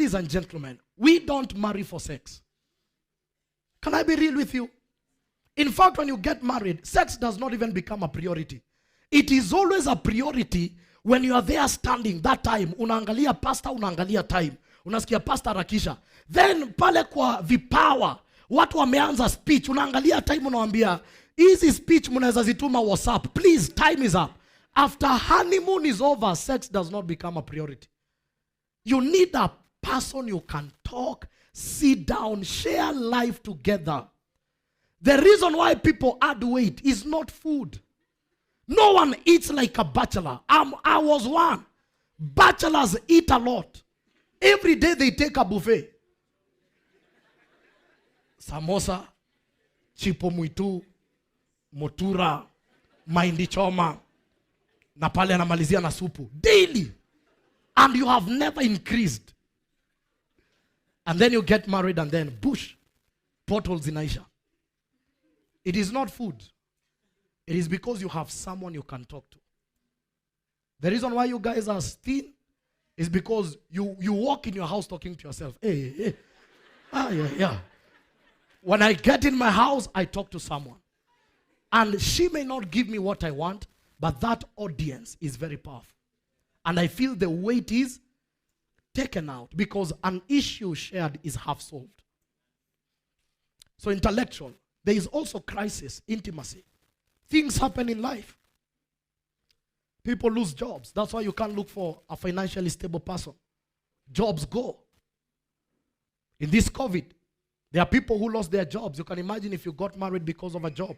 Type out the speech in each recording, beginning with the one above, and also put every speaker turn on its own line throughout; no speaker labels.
ladies and gentlemen, we don't marry for sex. Can I be real with you? In fact, when you get married, sex does not even become a priority. It is always a priority when you are there standing, that time, unaangalia pastor, unaangalia time. Unasikia pastor rakisha. Then pale kwa vipawa, watu wameanza speech, unaangalia time, unawaambia, easy speech mnaweza zituma WhatsApp. Please, time is up. After honeymoon is over, sex does not become a priority. You need a person you can talk, sit down, share life together. The reason why people add weight is not food. No one eats like a bachelor. I was one. Bachelors eat a lot. Every day they take a buffet. Samosa, chipo mwitu, motura, mahindi choma, na pale anamalizia na supu. Daily. And you have never increased. And then you get married and then, bush, potholes in Aisha. It is not food. It is because you have someone you can talk to. The reason why you guys are thin is because you walk in your house talking to yourself. Hey. Yeah. When I get in my house, I talk to someone. And she may not give me what I want, but that audience is very powerful. And I feel the weight is taken out because an issue shared is half solved. So intellectual. There is also crisis, intimacy. Things happen in life. People lose jobs. That's why you can't look for a financially stable person. Jobs go. In this COVID, there are people who lost their jobs. You can imagine if you got married because of a job.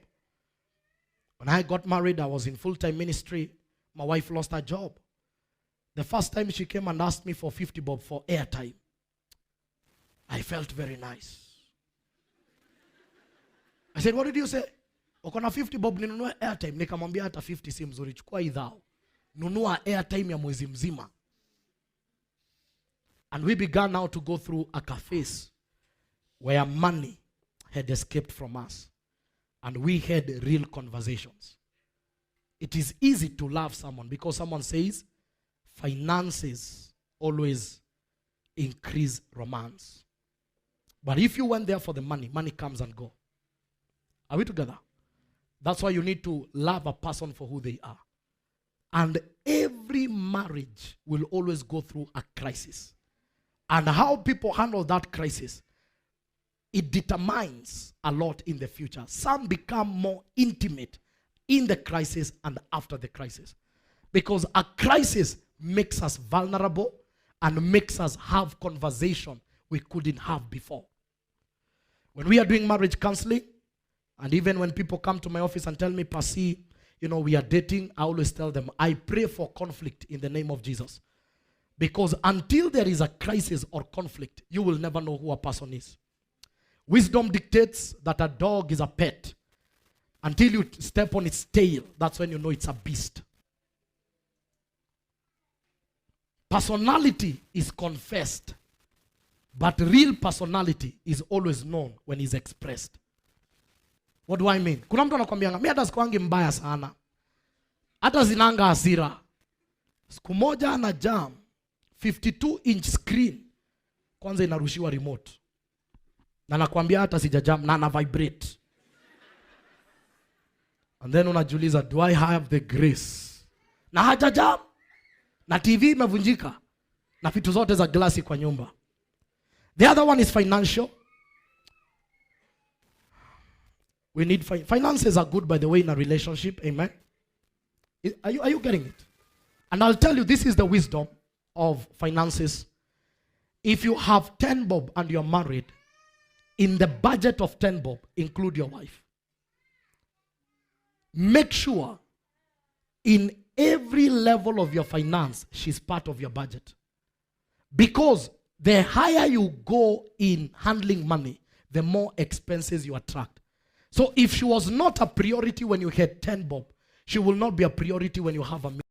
When I got married, I was in full-time ministry. My wife lost her job. The first time she came and asked me for 50 bob for airtime, I felt very nice. I said, what did you say? Ukona 50 bob ninunua airtime. Nikamwambia hata 50 si mzuri. Chukua idhao. Nunua airtime ya mwezi mzima. And we began now to go through a cafes where money had escaped from us. And we had real conversations. It is easy to love someone because someone says finances always increase romance. But if you went there for the money, money comes and goes. Are we together? That's why you need to love a person for who they are. And every marriage will always go through a crisis. And how people handle that crisis, it determines a lot in the future. Some become more intimate in the crisis and after the crisis. Because a crisis makes us vulnerable and makes us have conversation we couldn't have before. When we are doing marriage counseling, and even when people come to my office and tell me, Pasi, we are dating, I always tell them, I pray for conflict in the name of Jesus. Because until there is a crisis or conflict, you will never know who a person is. Wisdom dictates that a dog is a pet. Until you step on its tail, that's when you know it's a beast. Personality is confessed. But real personality is always known when it's expressed. What do I mean? Kuna mtu anakuambianga, mimi hata sikuangi mbaya sana. Hata zinanga hasira. Siku moja ana jam 52-inch screen. Kwanza inarushiwa remote. Na nakwambia hata sija jam na na vibrate. And then unajiuliza, do I have the grace? Na haja jam. Na TV imevunjika. Na vitu zote za glasi kwa nyumba. The other one is financial. We need finances are good, by the way, in a relationship. Amen. Are you getting it? And I'll tell you, this is the wisdom of finances. If you have 10 bob and you're married, in the budget of 10 bob, include your wife. Make sure in every level of your finance, she's part of your budget. Because the higher you go in handling money, the more expenses you attract. So if she was not a priority when you had 10 bob, she will not be a priority when you have a million.